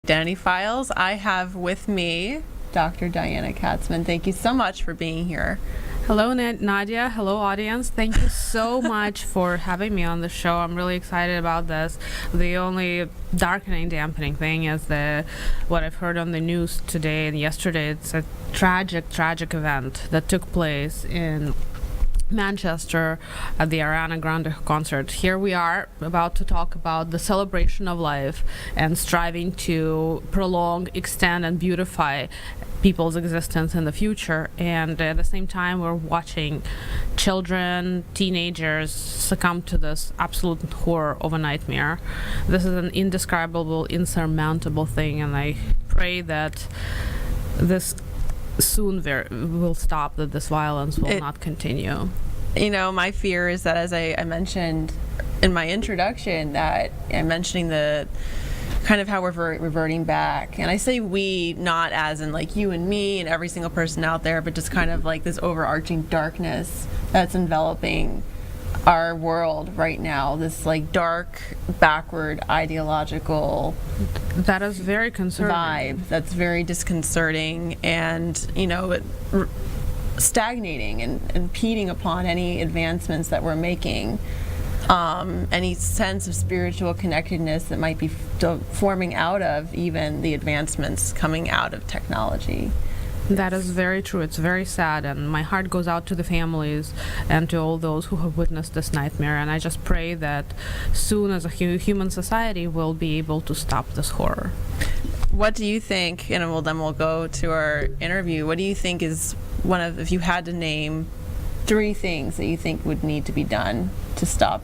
Identity Files. I have with me Dr. Diana Katzman. Thank you so much for being here. Hello, Nadia. Hello, audience. Thank you so much for having me on the show. I'm really excited about this. The only darkening, dampening thing is what I've heard on the news today and yesterday. It's a tragic event that took place in Manchester at the Ariana Grande concert. Here we are about to talk about the celebration of life and striving to prolong, extend, and beautify people's existence in the future. And at the same time, we're watching children, teenagers succumb to this absolute horror of a nightmare. This is an indescribable, insurmountable thing, and I pray that this soon will stop, that this violence will not continue. You know, my fear is that, as I mentioned in my introduction, that I'm mentioning the kind of how we're reverting back. And I say we, not as in like you and me and every single person out there, but just kind of like this overarching darkness that's enveloping our world right now, this like dark, backward, ideological that is very concerning vibe that's very disconcerting, and you know, stagnating and impeding upon any advancements that we're making, any sense of spiritual connectedness that might be forming out of even the advancements coming out of technology. That is very true. It's very sad, and my heart goes out to the families and to all those who have witnessed this nightmare. And I just pray that soon, as a human society, we'll be able to stop this horror. What do you think, and then we'll go to our interview, what do you think is if you had to name 3 things that you think would need to be done to stop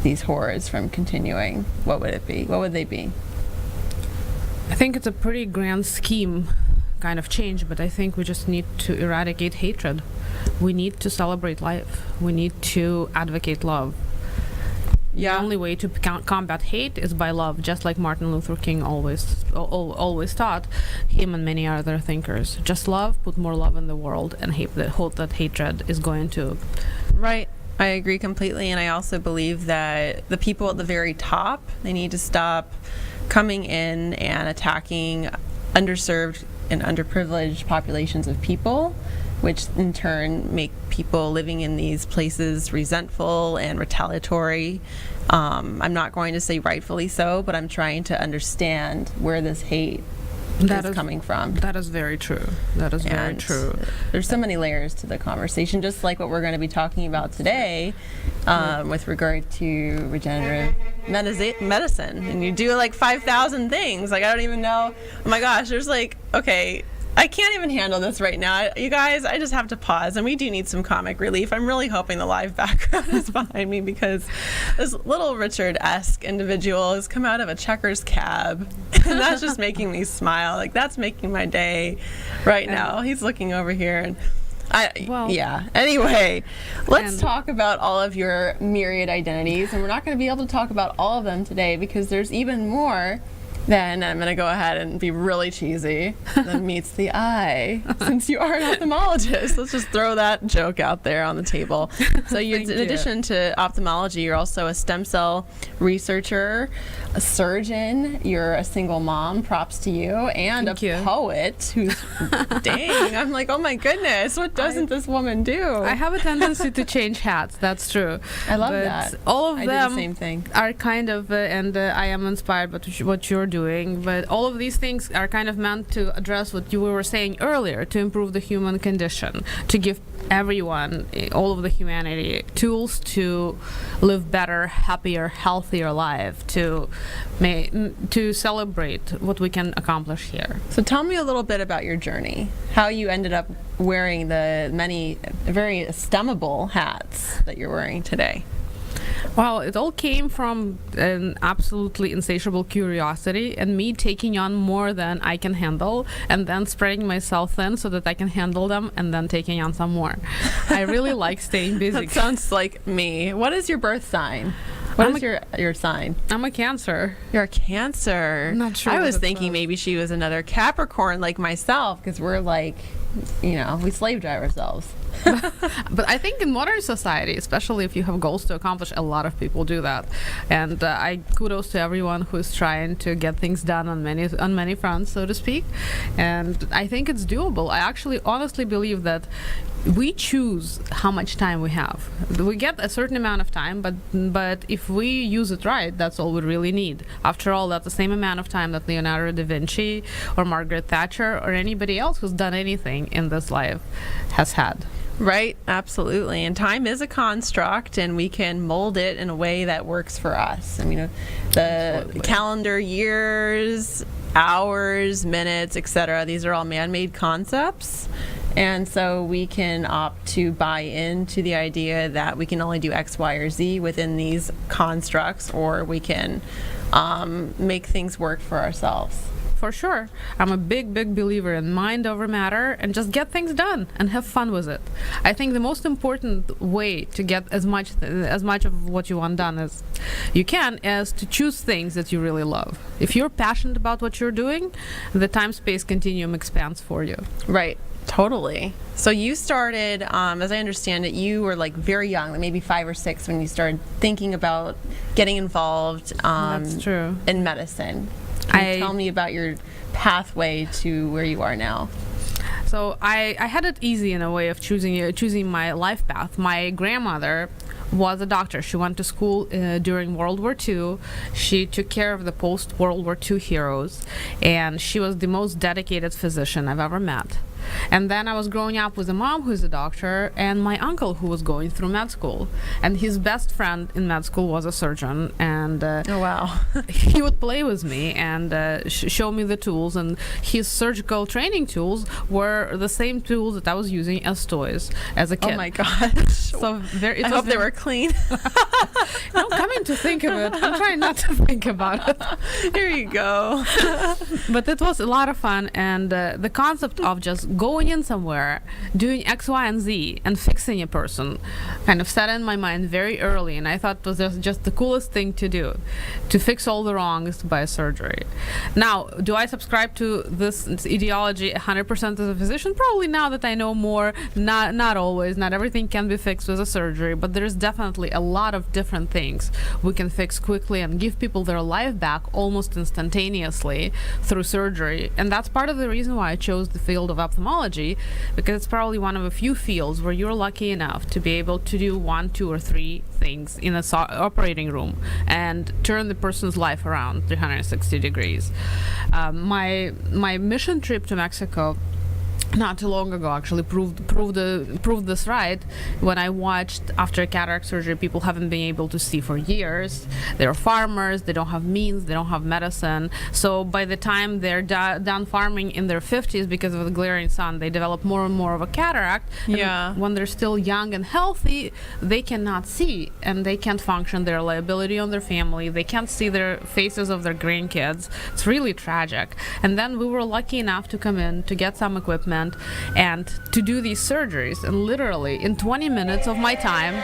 these horrors from continuing, what would it be? What would they be? I think it's a pretty grand scheme kind of change, but I think we just need to eradicate hatred. We need to celebrate life. We need to advocate love. Yeah. The only way to combat hate is by love, just like Martin Luther King always taught, him and many other thinkers. Just love, put more love in the world, and hope that hatred is going to... Right. I agree completely, and I also believe that the people at the very top, they need to stop coming in and attacking underserved and underprivileged populations of people, which in turn make people living in these places resentful and retaliatory. I'm not going to say rightfully so, but I'm trying to understand where this hate is coming from. That is very true. That is very true. There's so many layers to the conversation, just like what we're going to be talking about today with regard to regenerative medicine. And you do like 5,000 things. Like, I don't even know. Oh my gosh, there's like, okay, I can't even handle this right now. You guys, I just have to pause, and we do need some comic relief. I'm really hoping the live background is behind me, because this little Richard-esque individual has come out of a Checkers cab, and that's just making me smile. Like, that's making my day right now. He's looking over here, and yeah. Anyway, let's talk about all of your myriad identities, and we're not going to be able to talk about all of them today, because there's even more. Then I'm going to go ahead and be really cheesy. Then meets the eye. Since you are an ophthalmologist, let's just throw that joke out there on the table. So in addition to ophthalmology, you're also a stem cell researcher, a surgeon, you're a single mom, props to you, and a poet who's, dang, I'm like, oh my goodness, what doesn't this woman do? I have a tendency to change hats, that's true. I love that. All of them do the same thing. Are kind of, and I am inspired by what you're doing, but all of these things are kind of meant to address what you were saying earlier, to improve the human condition, to give everyone, all of the humanity, tools to live better, happier, healthier life, to celebrate what we can accomplish here. So tell me a little bit about your journey, how you ended up wearing the many very estimable hats that you're wearing today. Well, it all came from an absolutely insatiable curiosity and me taking on more than I can handle, and then spreading myself thin so that I can handle them, and then taking on some more. I really like staying busy. That sounds like me. What is your birth sign? What is your sign? I'm a Cancer. You're a Cancer. I'm not sure. I was thinking maybe she was another Capricorn like myself, because we're like, you know, we slave drive ourselves. But I think in modern society, especially if you have goals to accomplish, a lot of people do that. And I kudos to everyone who's trying to get things done on many fronts, so to speak. And I think it's doable. I actually honestly believe that we choose how much time we have. We get a certain amount of time, but if we use it right, that's all we really need. After all, that's the same amount of time that Leonardo da Vinci or Margaret Thatcher or anybody else who's done anything in this life has had. Right, absolutely. And time is a construct, and we can mold it in a way that works for us. I mean, the Absolutely. calendar years, hours, minutes, etc., these are all man-made concepts. And so we can opt to buy into the idea that we can only do X, Y, or Z within these constructs, or we can make things work for ourselves. For sure. I'm a big believer in mind over matter and just get things done and have fun with it. I think the most important way to get as much of what you want done as you can is to choose things that you really love. If you're passionate about what you're doing, the time-space continuum expands for you. Right. Totally. So you started, as I understand it, you were like very young, like maybe 5 or 6, when you started thinking about getting involved That's true. in medicine. Can you tell me about your pathway to where you are now? So I had it easy in a way of choosing my life path. My grandmother was a doctor. She went to school during World War II. She took care of the post-World War II heroes, and she was the most dedicated physician I've ever met. And then I was growing up with a mom who's a doctor and my uncle who was going through med school. And his best friend in med school was a surgeon. And oh, wow. he would play with me and show me the tools. And his surgical training tools were the same tools that I was using as toys as a kid. Oh, my gosh. So I hope they were clean. No, coming to think of it, I'm trying not to think about it. Here you go. But it was a lot of fun, and the concept of just going in somewhere, doing X, Y, and Z, and fixing a person kind of set in my mind very early, and I thought it was just the coolest thing to do, to fix all the wrongs by surgery. Now, do I subscribe to this ideology 100% as a physician? Probably now that I know more. Not always. Not everything can be fixed with a surgery, but there's definitely a lot of different things we can fix quickly and give people their life back almost instantaneously through surgery. And that's part of the reason why I chose the field of ophthalmology, because it's probably one of a few fields where you're lucky enough to be able to do 1, 2, or 3 things in a operating room and turn the person's life around 360 degrees. My mission trip to Mexico not too long ago actually proved this right, when I watched after cataract surgery people haven't been able to see for years. They're farmers, they don't have means, they don't have medicine, so by the time they're done farming in their 50s because of the glaring sun, they develop more and more of a cataract. Yeah. And when they're still young and healthy, they cannot see and they can't function. Their liability on their family, they can't see their faces of their grandkids. It's really tragic. And then we were lucky enough to come in to get some equipment and to do these surgeries, and literally in 20 minutes of my time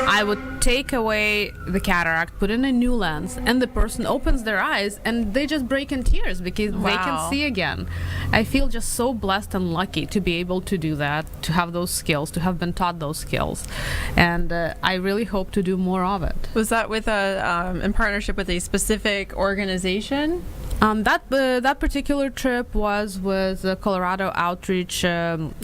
I would take away the cataract, put in a new lens, and the person opens their eyes and they just break in tears because they can see again. I feel just so blessed and lucky to be able to do that, to have those skills, to have been taught those skills, and I really hope to do more of it. Was that with in partnership with a specific organization? That particular trip was with the Colorado Outreach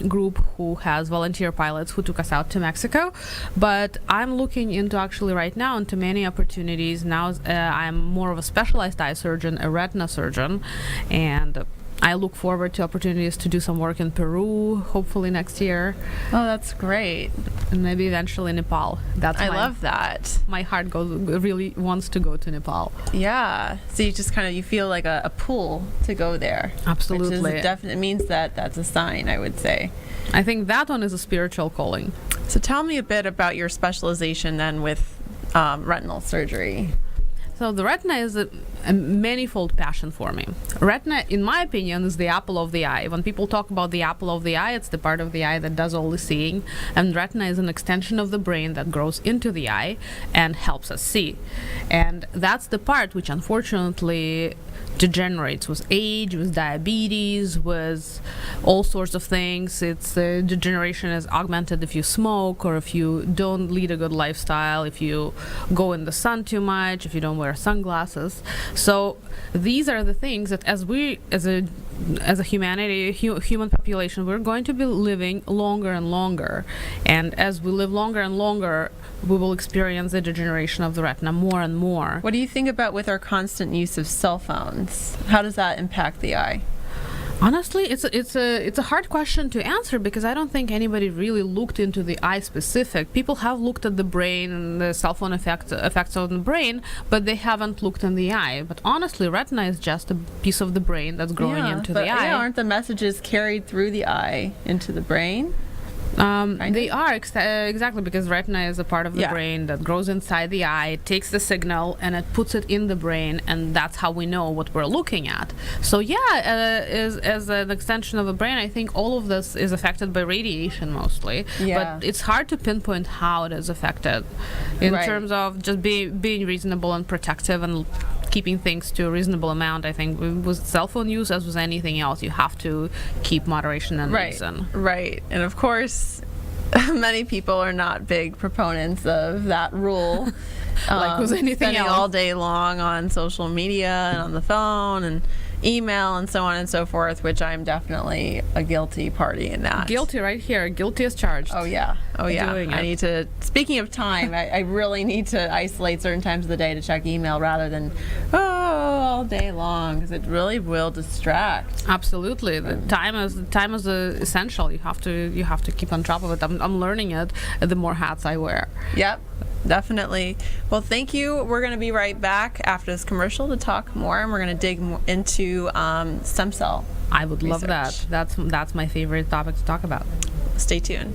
group who has volunteer pilots who took us out to Mexico. But I'm looking into actually right now into many opportunities. Now I'm more of a specialized eye surgeon, a retina surgeon, and I look forward to opportunities to do some work in Peru, hopefully next year. Oh, that's great. And maybe eventually Nepal. I love that. My heart really wants to go to Nepal. Yeah. So you just you feel like a pull to go there. Absolutely. Which is definitely means that's a sign, I would say. I think that one is a spiritual calling. So tell me a bit about your specialization then with retinal surgery. So the retina is a manifold passion for me. Retina, in my opinion, is the apple of the eye. When people talk about the apple of the eye, it's the part of the eye that does all the seeing, and retina is an extension of the brain that grows into the eye and helps us see. And that's the part which unfortunately degenerates with age, with diabetes, with all sorts of things. It's degeneration is augmented if you smoke, or if you don't lead a good lifestyle, if you go in the sun too much, if you don't wear sunglasses. So these are the things that as a humanity, human population, we're going to be living longer and longer. And as we live longer and longer, we will experience the degeneration of the retina more and more. What do you think about with our constant use of cell phones? How does that impact the eye? Honestly, it's a hard question to answer, because I don't think anybody really looked into the eye specific. People have looked at the brain and the cell phone effects on the brain, but they haven't looked in the eye. But honestly, retina is just a piece of the brain that's growing into the eye. Yeah, aren't the messages carried through the eye into the brain? They are exactly, because retina is a part of the brain that grows inside the eye. It takes the signal and it puts it in the brain, and that's how we know what we're looking at. So as an extension of the brain, I think all of this is affected by radiation mostly. But it's hard to pinpoint how it is affected in terms of just being reasonable and protective and keeping things to a reasonable amount. I think with cell phone use, as with anything else, you have to keep moderation and reason. Right. And of course, many people are not big proponents of that rule. Like with anything spending else. all day long on social media and on the phone and email and so on and so forth, which I'm definitely a guilty party in that. Guilty right here. Guilty as charged. Oh yeah. Doing I it. need to, speaking of time, I really need to isolate certain times of the day to check email rather than all day long, because it really will distract. Absolutely. The time is essential. You have to keep on top of it. I'm learning it the more hats I wear. Yep. Definitely. Well, thank you. We're going to be right back after this commercial to talk more, and we're going to dig into stem cell. I would love research. that. That's my favorite topic to talk about. Stay tuned.